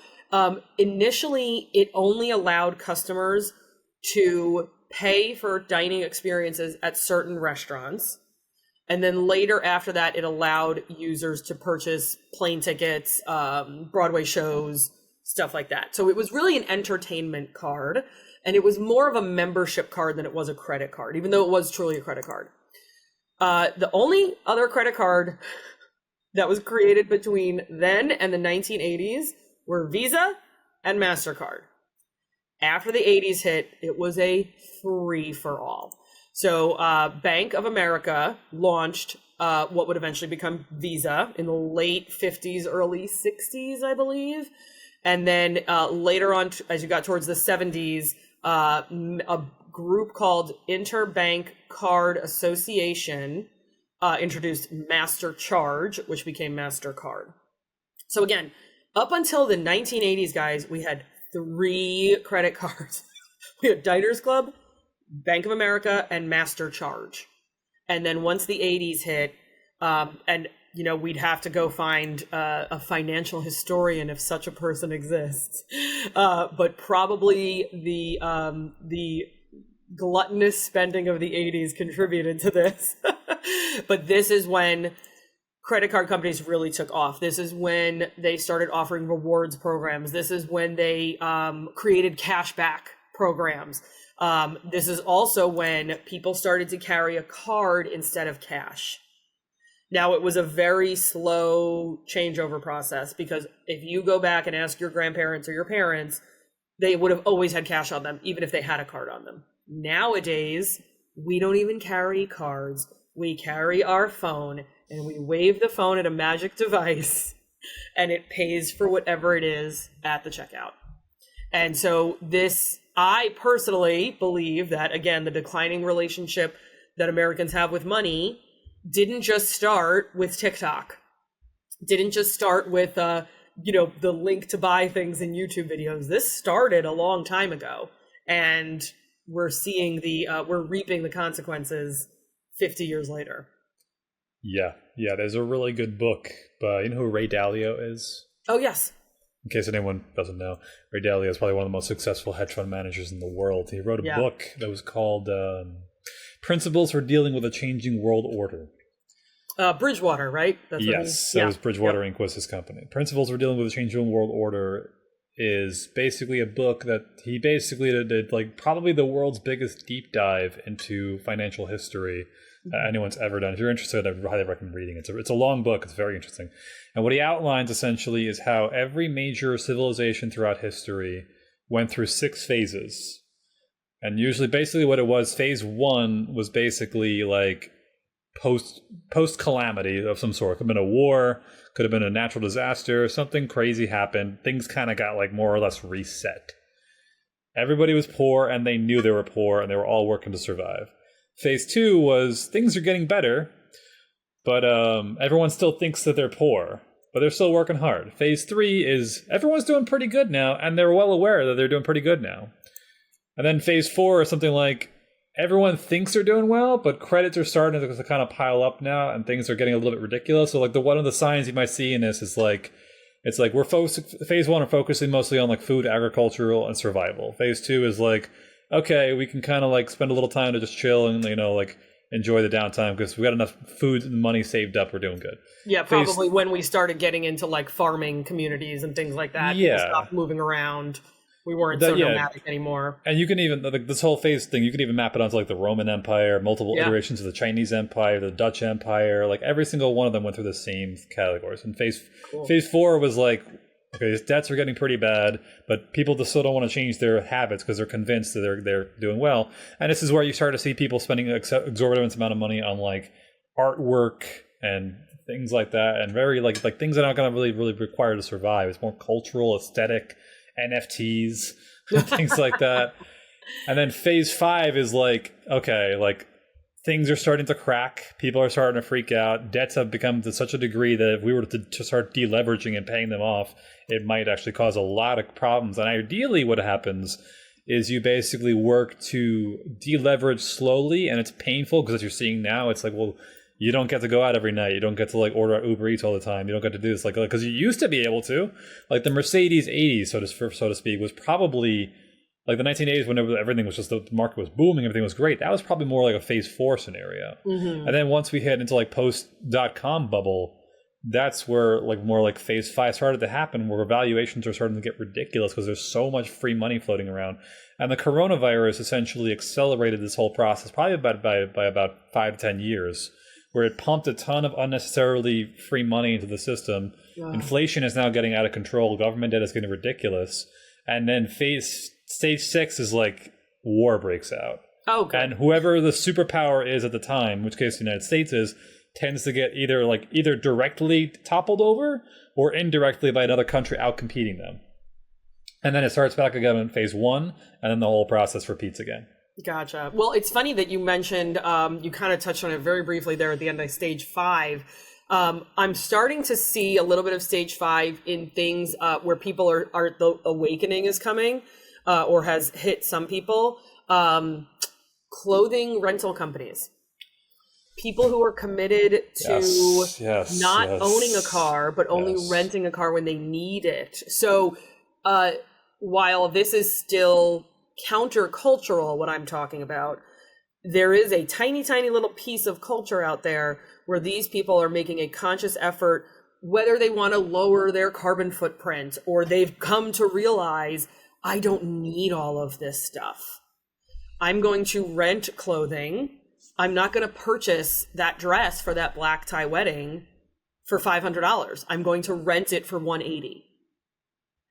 Initially, it only allowed customers to pay for dining experiences at certain restaurants. And then later after that, it allowed users to purchase plane tickets, Broadway shows, stuff like that. So it was really an entertainment card. And it was more of a membership card than it was a credit card, even though it was truly a credit card. The only other credit card that was created between then and the 1980s were Visa and MasterCard. After the 80s hit, it was a free-for-all. So Bank of America launched what would eventually become Visa in the late 50s, early 60s, I believe. And then later on, as you got towards the 70s, a group called Interbank Card Association introduced Master Charge, which became MasterCard. So again, up until the 1980s, guys, we had 3 credit cards. We had Diners Club, Bank of America, and Master Charge. And then once the 80s hit, and we'd have to go find a financial historian if such a person exists, but probably the gluttonous spending of the 80s contributed to this. But this is when credit card companies really took off. This is when they started offering rewards programs. This is when they created cashback programs. This is also when people started to carry a card instead of cash. Now, it was a very slow changeover process, because if you go back and ask your grandparents or your parents, they would have always had cash on them, even if they had a card on them. Nowadays, we don't even carry cards. We carry our phone, and we wave the phone at a magic device, and it pays for whatever it is at the checkout. And so I personally believe that, again, the declining relationship that Americans have with money didn't just start with TikTok, didn't just start with, the link to buy things in YouTube videos. This started a long time ago, and we're seeing we're reaping the consequences 50 years later. Yeah. There's a really good book, but you know who Ray Dalio is? Oh, yes. In case anyone doesn't know, Ray Dalio is probably one of the most successful hedge fund managers in the world. He wrote a book that was called Principles for Dealing with a Changing World Order. Bridgewater, right? Yes, that was Bridgewater Inc. was his company. Principles for Dealing with a Changing World Order is basically a book that he basically did like probably the world's biggest deep dive into financial history anyone's ever done. If you're interested, I highly recommend reading it. It's a long book. It's very interesting. And what he outlines essentially is how every major civilization throughout history went through 6 phases. And usually basically what it was, phase 1 was basically like post calamity of some sort. Could have been a war, could have been a natural disaster, something crazy happened. Things kind of got like more or less reset. Everybody was poor and they knew they were poor and they were all working to survive. Phase 2 was things are getting better, but everyone still thinks that they're poor, but they're still working hard. Phase 3 is everyone's doing pretty good now and they're well aware that they're doing pretty good now. And then phase 4 is something like everyone thinks they're doing well, but credits are starting to kind of pile up now and things are getting a little bit ridiculous. So like one of the signs you might see in this is like, it's like phase 1 are focusing mostly on like food, agricultural, and survival. Phase 2 is like, okay, we can kind of like spend a little time to just chill and, like enjoy the downtime because we got enough food and money saved up. We're doing good. Yeah, probably when we started getting into like farming communities and things like that. Yeah. People stopped moving around. We weren't so nomadic anymore. And you can even, like this whole phase thing, you can even map it onto like the Roman Empire, multiple iterations of the Chinese Empire, the Dutch Empire. Like every single one of them went through the same categories. And phase 4 was like Okay, his debts are getting pretty bad, but people just still don't want to change their habits because they're convinced that they're doing well. And this is where you start to see people spending exorbitant amount of money on like artwork and things like that, and very like things that aren't going to really require to survive. It's more cultural, aesthetic, NFTs, things like that. And then phase 5 is like, okay, like things are starting to crack. People are starting to freak out. Debts have become to such a degree that if we were to start deleveraging and paying them off, it might actually cause a lot of problems. And ideally what happens is you basically work to deleverage slowly, and it's painful because as you're seeing now, it's like, well, you don't get to go out every night. You don't get to like order Uber Eats all the time. You don't get to do this like because you used to be able to. Like the Mercedes 80s, so to speak, was probably like the 1980s when everything was just, the market was booming, everything was great. That was probably more like a phase 4 scenario. Mm-hmm. And then once we hit into like post.com bubble, that's where like more like phase 5 started to happen, where valuations are starting to get ridiculous because there's so much free money floating around. And the coronavirus essentially accelerated this whole process probably by about 5 to 10 years, where it pumped a ton of unnecessarily free money into the system. Wow. Inflation is now getting out of control. Government debt is getting ridiculous. And then stage 6 is like war breaks out. Oh, okay. And whoever the superpower is at the time, in which case the United States is, tends to get either directly toppled over or indirectly by another country outcompeting them. And then it starts back again in phase 1, and then the whole process repeats again. Gotcha. Well, it's funny that you mentioned, you kind of touched on it very briefly there at the end of stage 5. I'm starting to see a little bit of stage 5 in things where people are the awakening is coming. Or has hit some people, clothing rental companies. People who are committed to not owning a car, but only renting a car when they need it. So while this is still countercultural, what I'm talking about, there is a tiny, tiny little piece of culture out there where these people are making a conscious effort, whether they want to lower their carbon footprint or they've come to realize, I don't need all of this stuff. I'm going to rent clothing. I'm not going to purchase that dress for that black tie wedding for $500. I'm going to rent it for $180.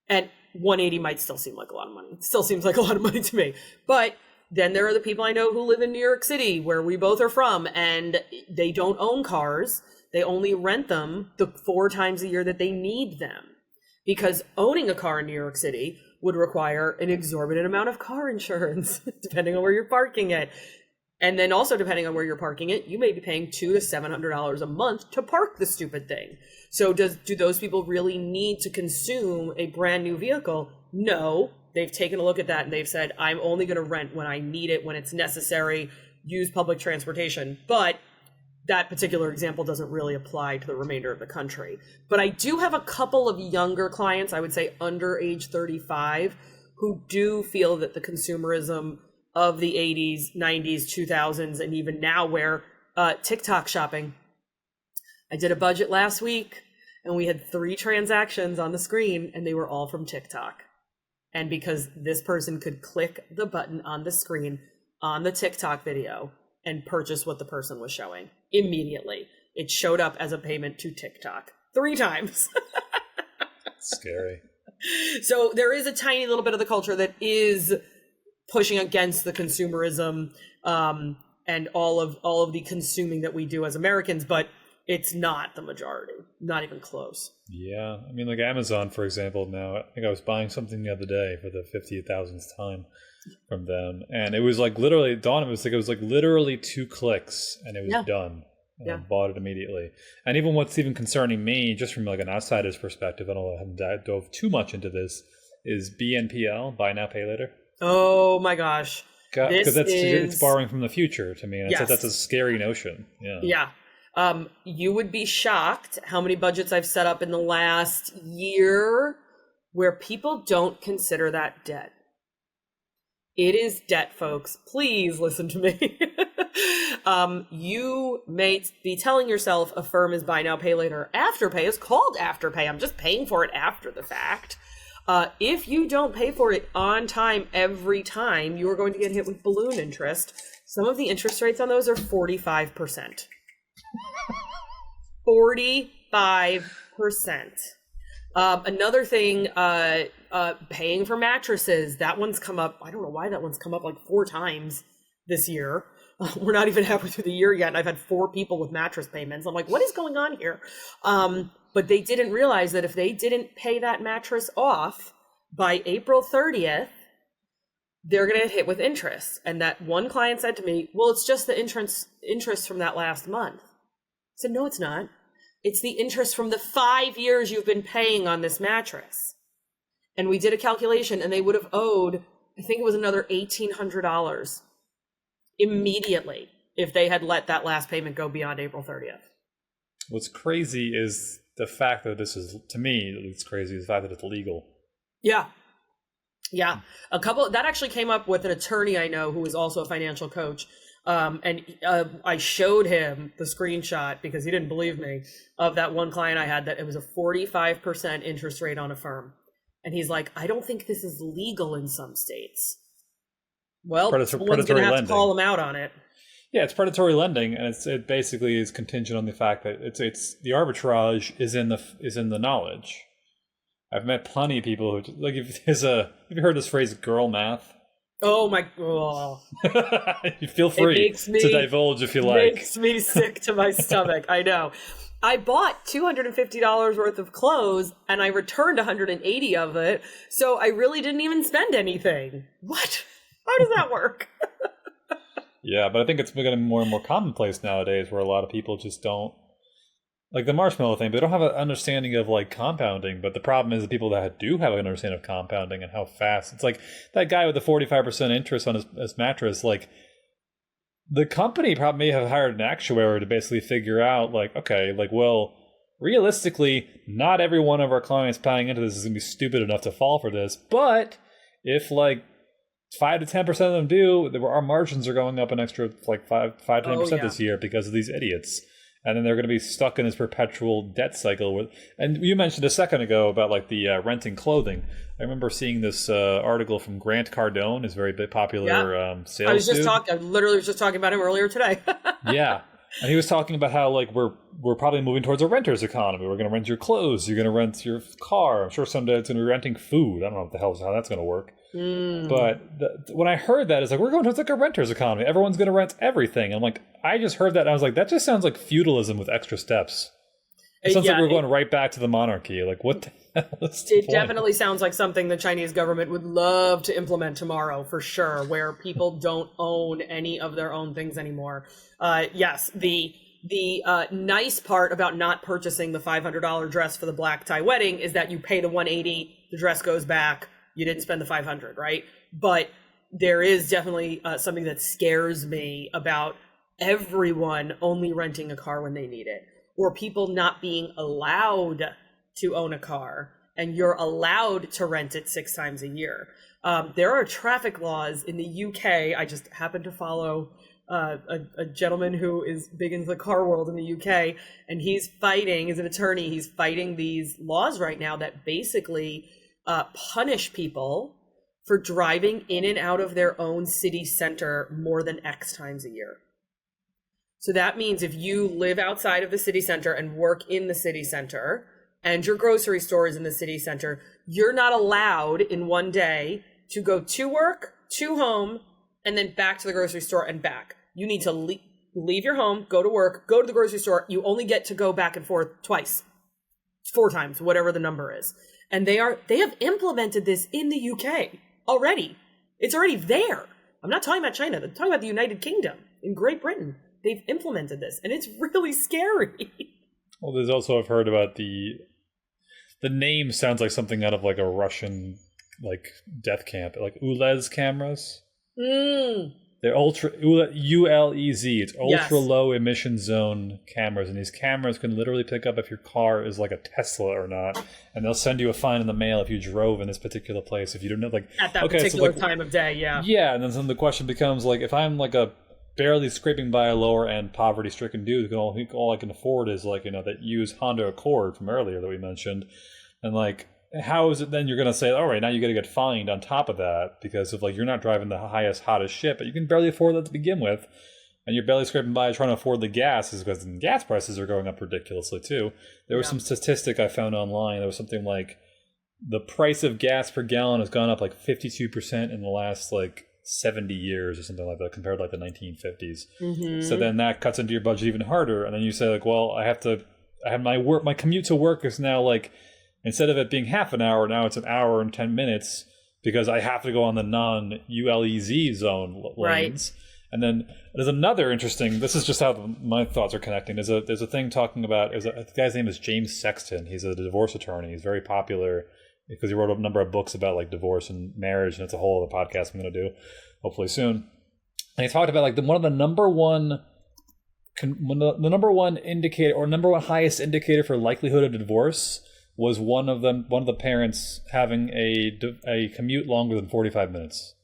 And $180 might still seem like a lot of money. It still seems like a lot of money to me. But then there are the people I know who live in New York City, where we both are from, and they don't own cars. They only rent them the 4 times a year that they need them. Because owning a car in New York City would require an exorbitant amount of car insurance, depending on where you're parking it. And then also depending on where you're parking it, you may be paying $200 to $700 a month to park the stupid thing. So do those people really need to consume a brand new vehicle? No, they've taken a look at that and they've said, I'm only going to rent when I need it, when it's necessary, use public transportation. But that particular example doesn't really apply to the remainder of the country. But I do have a couple of younger clients, I would say under age 35, who do feel that the consumerism of the 80s, 90s, 2000s, and even now where TikTok shopping. I did a budget last week and we had 3 transactions on the screen and they were all from TikTok. And because this person could click the button on the screen on the TikTok video and purchase what the person was showing immediately. It showed up as a payment to TikTok 3 times. Scary. So there is a tiny little bit of the culture that is pushing against the consumerism and all of the consuming that we do as Americans, but it's not the majority, not even close. Yeah, I mean, like Amazon, for example. Now, I think I was buying something the other day for the 50,000th time from them, and it was like literally, Dawn, it was like literally 2 clicks, and it was done. And I bought it immediately. And even what's even concerning me, just from like an outsider's perspective, I haven't dove too much into this, is BNPL, buy now, pay later. Oh my gosh. Because it's borrowing from the future to me. And that's a scary notion. Yeah. You would be shocked how many budgets I've set up in the last year where people don't consider that debt. It is debt, folks. Please listen to me. You may be telling yourself a firm is buy now, pay later. Afterpay is called Afterpay. I'm just paying for it after the fact. If you don't pay for it on time every time, you are going to get hit with balloon interest. Some of the interest rates on those are 45%. 45%. Another thing, paying for mattresses. That one's come up. I don't know why that one's come up like 4 times this year. We're not even halfway through the year yet, and I've had 4 people with mattress payments. I'm like, what is going on here? But they didn't realize that if they didn't pay that mattress off by April 30th, they're going to get hit with interest. And that one client said to me, well, it's just the interest from that last month. I said, no, it's not. It's the interest from the 5 years you've been paying on this mattress. And we did a calculation, and they would have owed, I think it was another $1,800 immediately if they had let that last payment go beyond April 30th. What's crazy is the fact that this is, to me, it's crazy, is the fact that it's legal. Yeah. Yeah. That actually came up with an attorney I know who is also a financial coach. I showed him the screenshot because he didn't believe me of that one client I had that it was a 45% interest rate on a firm. And he's like, I don't think this is legal in some states. Well, someone's going to have to call him out on it. Yeah, it's predatory lending, and it basically is contingent on the fact that it's the arbitrage is in the knowledge. I've met plenty of people who like have you heard this phrase girl math? Oh my god. You feel free to divulge if you like. It makes me sick to my stomach. I know. I bought $250 worth of clothes and I returned 180 of it. So I really didn't even spend anything. What? How does that work? Yeah, but I think it's becoming more and more commonplace nowadays where a lot of people just don't, like the marshmallow thing, they don't have an understanding of like compounding. But the problem is the people that do have an understanding of compounding and how fast. It's like that guy with the 45% interest on his mattress, like the company probably may have hired an actuary to basically figure out like, okay, like, well, realistically, not every one of our clients buying into this is going to be stupid enough to fall for this. But if like 5 to 10% of them do, our margins are going up an extra like 5 to 10% this year because of these idiots. And then they're going to be stuck in this perpetual debt cycle. And you mentioned a second ago about like the renting clothing. I remember seeing this article from Grant Cardone, his very popular sales dude. I literally was just talking about him earlier today. Yeah. And he was talking about how like we're probably moving towards a renter's economy. We're going to rent your clothes. You're going to rent your car. I'm sure someday it's going to be renting food. I don't know what the hell how that's going to work. But when I heard that, it's like, we're going towards like a renter's economy. Everyone's going to rent everything. I'm like, I just heard that and I was like, that just sounds like feudalism with extra steps. It sounds like we're going right back to the monarchy. Like, what the hell is the point? Definitely sounds like something the Chinese government would love to implement tomorrow, for sure, where people don't own any of their own things anymore. Yes, the nice part about not purchasing the $500 dress for the black tie wedding is that you pay the $180, the dress goes back, you didn't spend the $500, right? But there is definitely something that scares me about everyone only renting a car when they need it, or people not being allowed to own a car and you're allowed to rent it 6 times a year. There are traffic laws in the UK. I just happen to follow a gentleman who is big into the car world in the UK, and he's an attorney, he's fighting these laws right now that basically punish people for driving in and out of their own city center more than X times a year. So that means if you live outside of the city center and work in the city center and your grocery store is in the city center, you're not allowed in one day to go to work, to home, and then back to the grocery store and back. You need to leave your home, go to work, go to the grocery store. You only get to go back and forth twice, 4 times, whatever the number is. And they have implemented this in the UK already. It's already there. I'm not talking about China. I'm talking about the United Kingdom. In Great Britain, they've implemented this, and it's really scary. Well, there's also, I've heard about the name sounds like something out of like a Russian like death camp, like ULEZ cameras. They're ULEZ. It's ultra low emission zone cameras, and these cameras can literally pick up if your car is like a Tesla or not, and they'll send you a fine in the mail if you drove in this particular place. If you don't know, like at that particular time of day, yeah. And then the question becomes like, if I'm like a barely scraping by a lower end poverty stricken dude, all I can afford is like that used Honda Accord from earlier that we mentioned, and like, how is it then you're going to say, all right, now you got to get fined on top of that because of like you're not driving the highest, hottest shit, but you can barely afford that to begin with. and you're barely scraping by trying to afford the gas, is because gas prices are going up ridiculously too. There was some statistic I found online. There was something like the price of gas per gallon has gone up like 52% in the last like 70 years or something like that, compared to like the 1950s. Mm-hmm. So then that cuts into your budget even harder. And then you say like, well, I have my commute to work is now like, instead of it being half an hour, now it's an hour and 10 minutes because I have to go on the non-ULEZ zone lanes. Right. And then there's another interesting, this is just how my thoughts are connecting. There's a thing talking about, the guy's name is James Sexton. He's a divorce attorney. He's very popular because he wrote a number of books about like divorce and marriage, and it's a whole other podcast I'm going to do hopefully soon. And he talked about like the number one indicator, or number one highest indicator for likelihood of divorce was one of the parents having a commute longer than 45 minutes.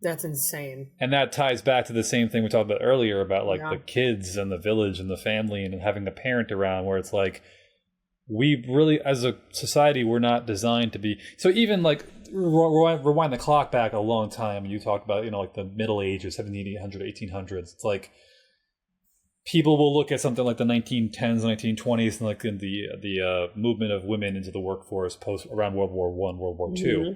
That's insane. And that ties back to the same thing we talked about earlier about like the kids and the village and the family and having a parent around, where it's like, we really, as a society, we're not designed to be. So even like rewind the clock back a long time, you talked about, like the Middle Ages, 1700, 1800s. It's like people will look at something like the 1910s, 1920s, and like in the movement of women into the workforce around World War I, World War II. Mm-hmm.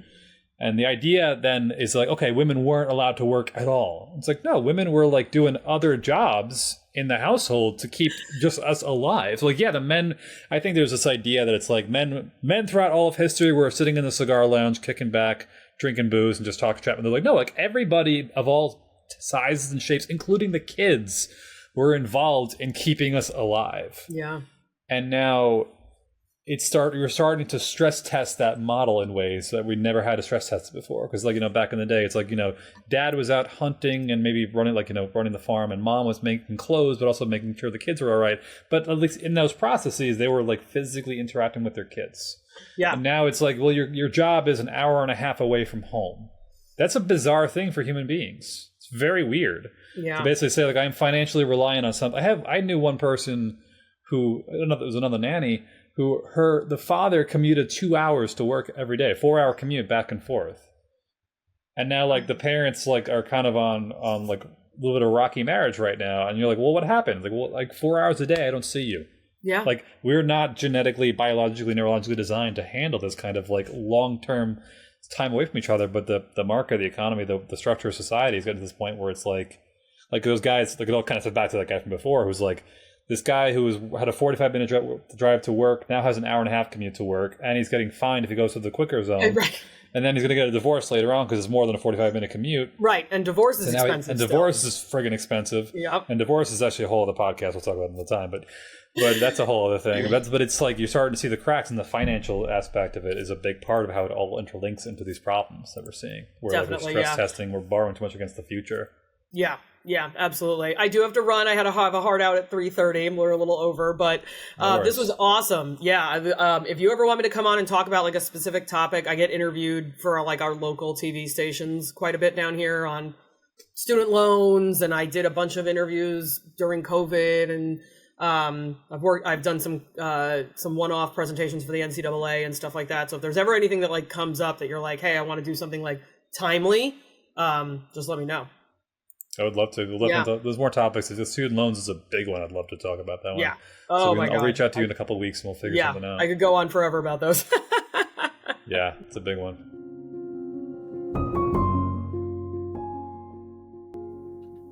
And the idea then is like, okay, women weren't allowed to work at all. It's like, no, women were like doing other jobs in the household to keep just us alive. So like, yeah, the men, I think there's this idea that it's like men throughout all of history were sitting in the cigar lounge, kicking back, drinking booze, and just talking crap. And they're like, no, like everybody of all sizes and shapes, including the kids, were involved in keeping us alive. Yeah. And now you're starting to stress test that model in ways that we never had to stress test it before. Because like, back in the day, it's like, dad was out hunting and maybe running the farm, and mom was making clothes, but also making sure the kids were all right. But at least in those processes, they were like physically interacting with their kids. Yeah. And now it's like, well, your job is an hour and a half away from home. That's a bizarre thing for human beings. It's very weird. Yeah. To basically say like, I'm financially reliant on something. I knew one person who, it was another nanny, who the father commuted 2 hours to work every day, 4-hour commute back and forth. And now like the parents like are kind of on like a little bit of rocky marriage right now. And you're like, well, what happened? Like, well, like 4 hours a day, I don't see you. Yeah. Like we're not genetically, biologically, neurologically designed to handle this kind of like long-term time away from each other. But the market, the economy, the structure of society is getting to this point where it's like those guys, like it all kind of said back to that guy from before who's like, this guy who had a 45-minute drive to work now has an hour and a half commute to work, and he's getting fined if he goes to the quicker zone. Right. And then he's going to get a divorce later on because it's more than a 45-minute commute. Right, and divorce is expensive. And divorce is friggin' expensive. Yep. And divorce is actually a whole other podcast we'll talk about another time, but that's a whole other thing. But it's like you're starting to see the cracks, and the financial aspect of it is a big part of how it all interlinks into these problems that we're seeing. Where we're stress testing, we're borrowing too much against the future. Yeah, absolutely. I do have to run. I had to have a hard out at 3:30. We're a little over, but this was awesome. Yeah. If you ever want me to come on and talk about like a specific topic, I get interviewed for like our local TV stations quite a bit down here on student loans, and I did a bunch of interviews during COVID, and I've done some one-off presentations for the NCAA and stuff like that. So if there's ever anything that like comes up that you're like, hey, I want to do something like timely, just let me know. I would love to. There's more topics. The student loans is a big one. I'd love to talk about that one. Yeah. Oh, my God. I'll reach out to you in a couple of weeks and we'll figure something out. I could go on forever about those. Yeah, it's a big one.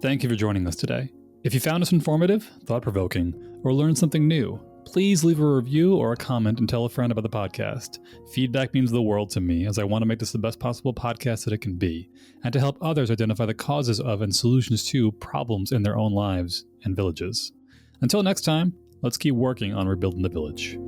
Thank you for joining us today. If you found us informative, thought-provoking, or learned something new, please leave a review or a comment and tell a friend about the podcast. Feedback means the world to me, as I want to make this the best possible podcast that it can be, and to help others identify the causes of and solutions to problems in their own lives and villages. Until next time, let's keep working on rebuilding the village.